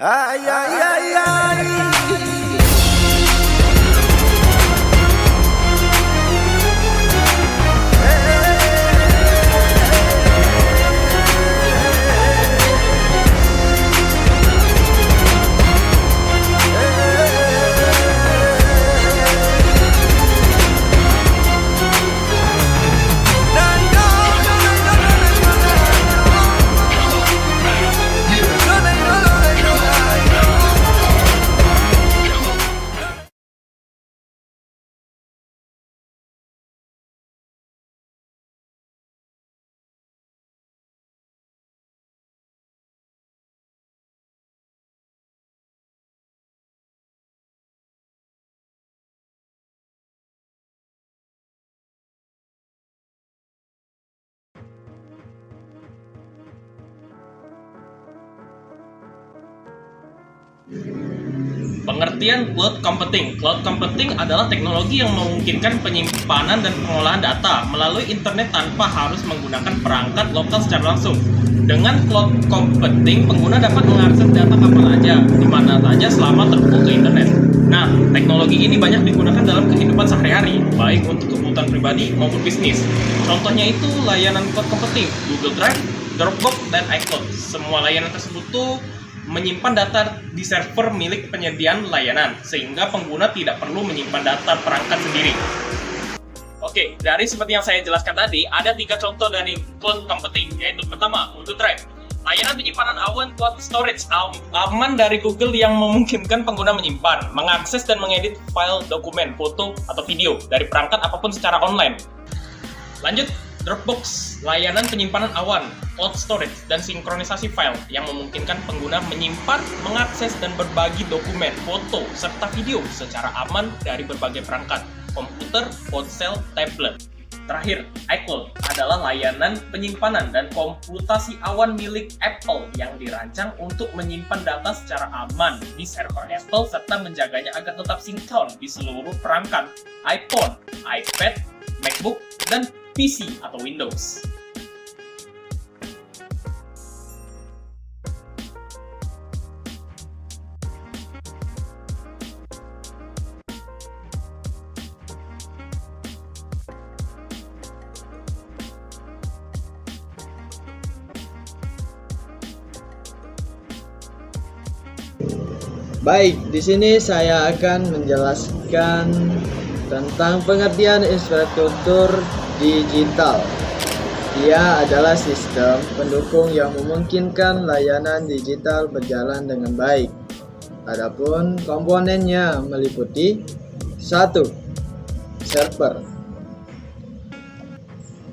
Ay, ay, ay, ay. Pengertian cloud computing. Cloud computing adalah teknologi yang memungkinkan penyimpanan dan pengolahan data melalui internet tanpa harus menggunakan perangkat lokal secara langsung. Dengan cloud computing, pengguna dapat mengakses data kapan saja, di mana saja selama terhubung ke internet. Nah, teknologi ini banyak digunakan dalam kehidupan sehari-hari, baik untuk kebutuhan pribadi maupun bisnis. Contohnya itu layanan cloud computing, Google Drive, Dropbox, dan iCloud. Semua layanan tersebut tuh menyimpan data di server milik penyediaan layanan, sehingga pengguna tidak perlu menyimpan data perangkat sendiri. Oke, dari seperti yang saya jelaskan tadi, ada 3 contoh dari cloud computing, yaitu pertama, Google Drive. Layanan penyimpanan awan cloud storage aman dari Google yang memungkinkan pengguna menyimpan, mengakses dan mengedit file dokumen, foto, atau video dari perangkat apapun secara online. Lanjut, Dropbox, layanan penyimpanan awan, cloud storage, dan sinkronisasi file yang memungkinkan pengguna menyimpan, mengakses, dan berbagi dokumen, foto, serta video secara aman dari berbagai perangkat, komputer, ponsel, tablet. Terakhir, iCloud adalah layanan penyimpanan dan komputasi awan milik Apple yang dirancang untuk menyimpan data secara aman di server Apple serta menjaganya agar tetap sinkron di seluruh perangkat iPhone, iPad, MacBook, dan PC atau Windows. Baik, di sini saya akan menjelaskan tentang pengertian infrastruktur digital. Ia adalah sistem pendukung yang memungkinkan layanan digital berjalan dengan baik. Adapun komponennya meliputi 1. Server.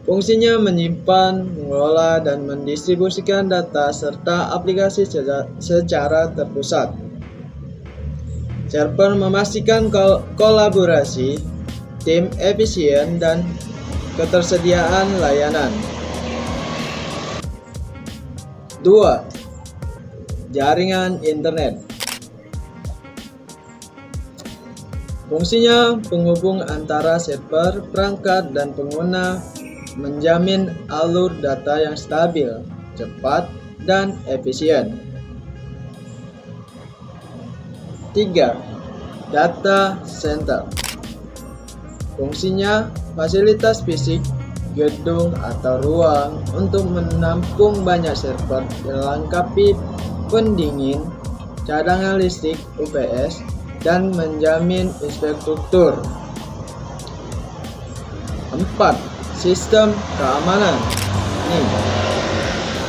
Fungsinya menyimpan, mengelola, dan mendistribusikan data serta aplikasi secara terpusat. Server memastikan kolaborasi, tim efisien, dan ketersediaan layanan. 2. Jaringan internet. Fungsinya penghubung antara server, perangkat, dan pengguna, menjamin alur data yang stabil, cepat, dan efisien. 3. Data center. Fungsinya fasilitas fisik, gedung atau ruang untuk menampung banyak server, dilengkapi pendingin, cadangan listrik UPS, dan menjamin infrastruktur. 4. Sistem keamanan.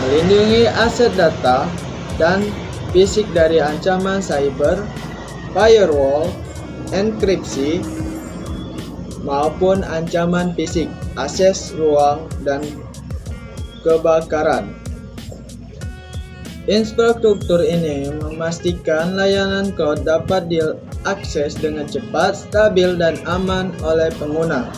Melindungi aset data dan fisik dari ancaman cyber, firewall, enkripsi, maupun ancaman fisik, akses ruang, dan kebakaran. Infrastruktur ini memastikan layanan cloud dapat diakses dengan cepat, stabil, dan aman oleh pengguna.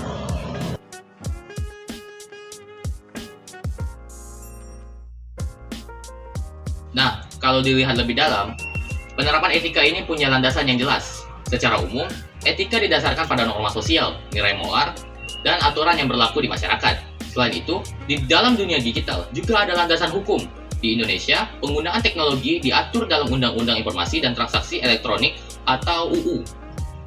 Nah, kalau dilihat lebih dalam, penerapan etika ini punya landasan yang jelas. Secara umum, etika didasarkan pada norma sosial, nilai moral, dan aturan yang berlaku di masyarakat. Selain itu, di dalam dunia digital juga ada landasan hukum. Di Indonesia, penggunaan teknologi diatur dalam Undang-Undang Informasi dan Transaksi Elektronik atau UU.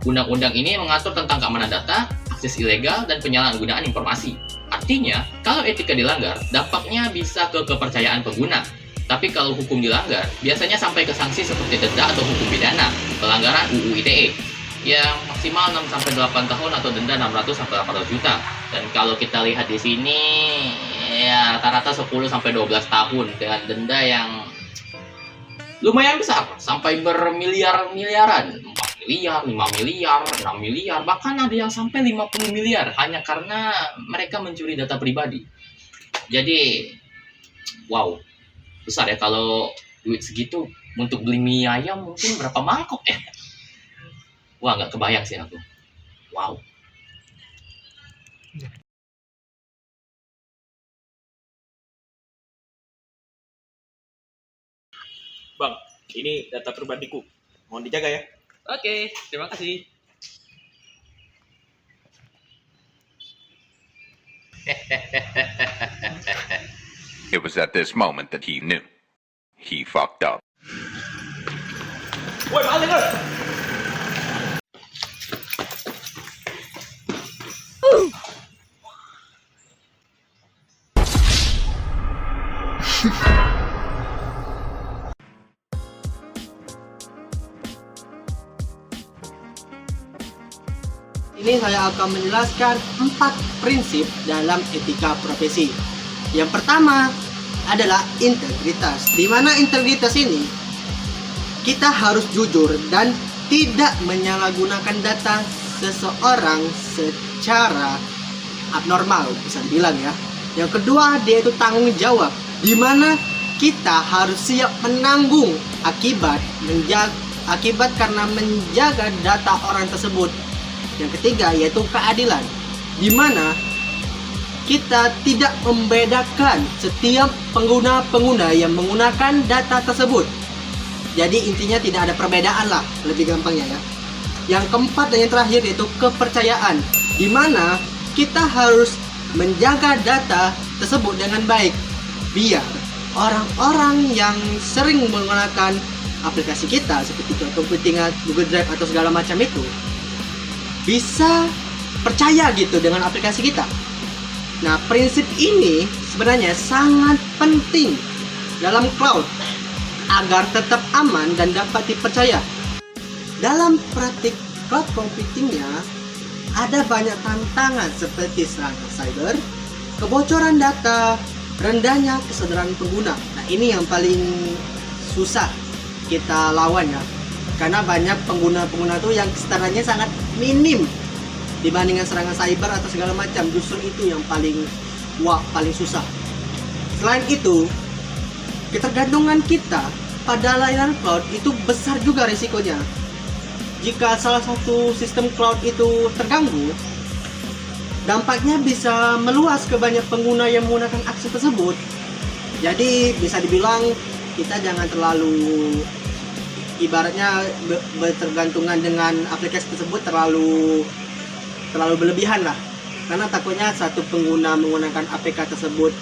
Undang-undang ini mengatur tentang keamanan data, akses ilegal, dan penyalahgunaan informasi. Artinya, kalau etika dilanggar, dampaknya bisa ke kepercayaan pengguna. Tapi kalau hukum dilanggar, biasanya sampai ke sanksi seperti denda atau hukum pidana, pelanggaran UU ITE, yang maksimal 6-8 tahun atau denda 600-800 juta. Dan kalau kita lihat di sini, ya rata-rata 10-12 tahun dengan denda yang lumayan besar, sampai bermiliar-miliaran, 4 miliar, 5 miliar, 6 miliar, bahkan ada yang sampai 50 miliar hanya karena mereka mencuri data pribadi. Jadi, wow, besar ya. Kalau duit segitu untuk beli mie ayam mungkin berapa mangkok ya? Wah, nggak kebayang sih aku. Wow. Bang, ini data pribadiku. Mohon dijaga ya. Oke, terima kasih. It was at this moment that he knew. He fucked up. Woi, maling lu! Ini saya akan menjelaskan 4 prinsip dalam etika profesi. Yang pertama adalah integritas. Di mana integritas ini kita harus jujur dan tidak menyalahgunakan data seseorang secara abnormal, bisa dibilang ya. Yang kedua, dia itu tanggung jawab, di mana kita harus siap menanggung akibat karena menjaga data orang tersebut. Yang ketiga yaitu keadilan, di mana kita tidak membedakan setiap pengguna yang menggunakan data tersebut. Jadi intinya tidak ada perbedaan lah, lebih gampangnya ya. Yang keempat dan yang terakhir yaitu kepercayaan, di mana kita harus menjaga data tersebut dengan baik, biar orang-orang yang sering menggunakan aplikasi kita seperti computing, Google Drive atau segala macam itu bisa percaya gitu dengan aplikasi kita. Nah, prinsip ini sebenarnya sangat penting dalam cloud agar tetap aman dan dapat dipercaya. Dalam praktik cloud computingnya ada banyak tantangan seperti serangan cyber, kebocoran data, rendahnya kesadaran pengguna. Nah, ini yang paling susah kita lawan ya. Karena banyak pengguna-pengguna tuh yang kesedarannya sangat minim dibandingkan serangan cyber atau segala macam. Justru itu yang paling susah. Selain itu, ketergantungan kita pada layanan cloud itu besar juga risikonya. Jika salah satu sistem cloud itu terganggu, dampaknya bisa meluas ke banyak pengguna yang menggunakan akses tersebut. Jadi bisa dibilang kita jangan terlalu ibaratnya bertergantungan dengan aplikasi tersebut terlalu berlebihan lah, karena takutnya satu pengguna menggunakan APK tersebut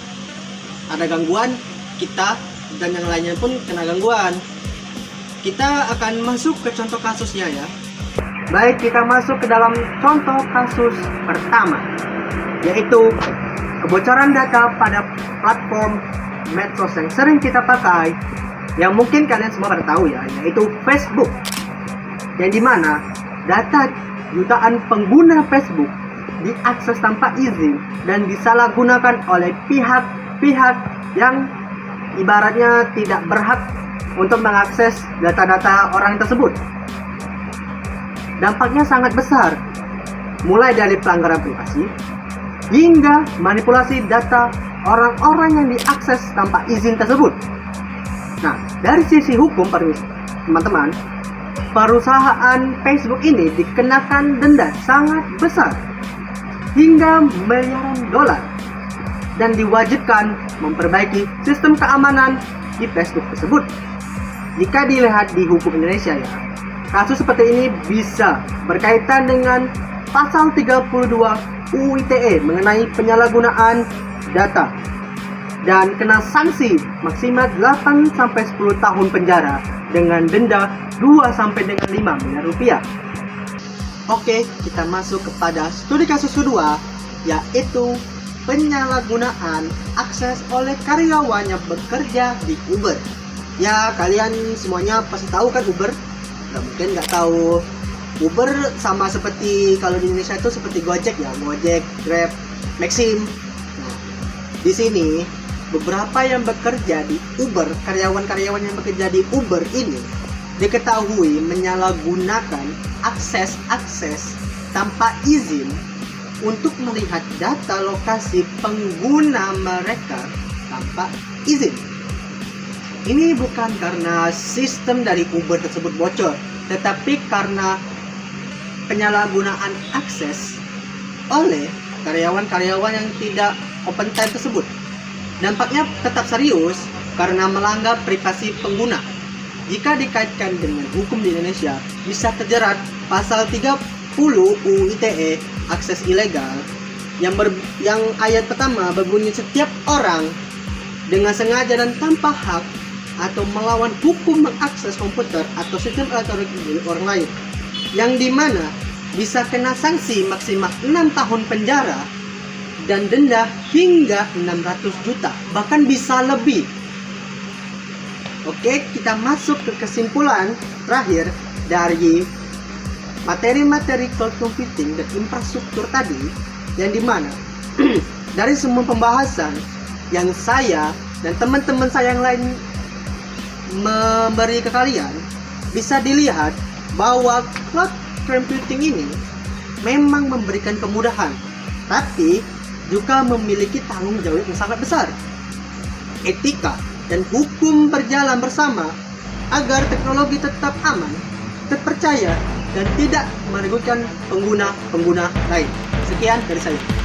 ada gangguan, kita dan yang lainnya pun kena gangguan. Kita akan masuk ke contoh kasusnya ya. Baik, kita masuk ke dalam contoh kasus pertama, yaitu kebocoran data pada platform medsos yang sering kita pakai, yang mungkin kalian semua pada tahu ya, yaitu Facebook. Yang dimana data jutaan pengguna Facebook diakses tanpa izin dan disalahgunakan oleh pihak-pihak yang ibaratnya tidak berhak untuk mengakses data-data orang tersebut. Dampaknya sangat besar, mulai dari pelanggaran privasi hingga manipulasi data orang-orang yang diakses tanpa izin tersebut. Nah, dari sisi hukum, teman-teman, perusahaan Facebook ini dikenakan denda sangat besar hingga miliaran dolar dan diwajibkan memperbaiki sistem keamanan di Facebook tersebut. Jika dilihat di hukum Indonesia ya, kasus seperti ini bisa berkaitan dengan pasal 32 UU ITE mengenai penyalahgunaan data. dan kena sanksi maksimal 8-10 tahun penjara dengan denda 2 dengan 5 miliar rupiah. Oke, kita masuk kepada studi kasus kedua, yaitu penyalahgunaan akses oleh karyawan yang bekerja di Uber. Ya, kalian semuanya pasti tahu kan Uber? Nggak mungkin nggak tahu. Uber sama seperti kalau di Indonesia itu seperti Gojek ya, Gojek, Grab, Maxim. Nah, di sini beberapa yang bekerja di Uber, karyawan-karyawan yang bekerja di Uber ini diketahui menyalahgunakan akses tanpa izin untuk melihat data lokasi pengguna mereka tanpa izin. Ini bukan karena sistem dari Uber tersebut bocor, tetapi karena penyalahgunaan akses oleh karyawan-karyawan yang tidak kompeten tersebut. Dampaknya tetap serius karena melanggar privasi pengguna. Jika dikaitkan dengan hukum di Indonesia, bisa terjerat pasal 30 UU ITE akses ilegal yang ayat pertama berbunyi setiap orang dengan sengaja dan tanpa hak atau melawan hukum mengakses komputer atau sistem elektronik milik orang lain, yang dimana bisa kena sanksi maksimal 6 tahun penjara dan denda hingga 600 juta, bahkan bisa lebih. Oke, kita masuk ke kesimpulan terakhir dari materi-materi cloud computing dan infrastruktur tadi, yang dimana dari semua pembahasan yang saya dan teman-teman saya yang lain memberi ke kalian, bisa dilihat bahwa cloud computing ini memang memberikan kemudahan, tapi juga memiliki tanggung jawab yang sangat besar. Etika dan hukum berjalan bersama agar teknologi tetap aman, terpercaya, dan tidak merugikan pengguna-pengguna lain. Sekian dari saya.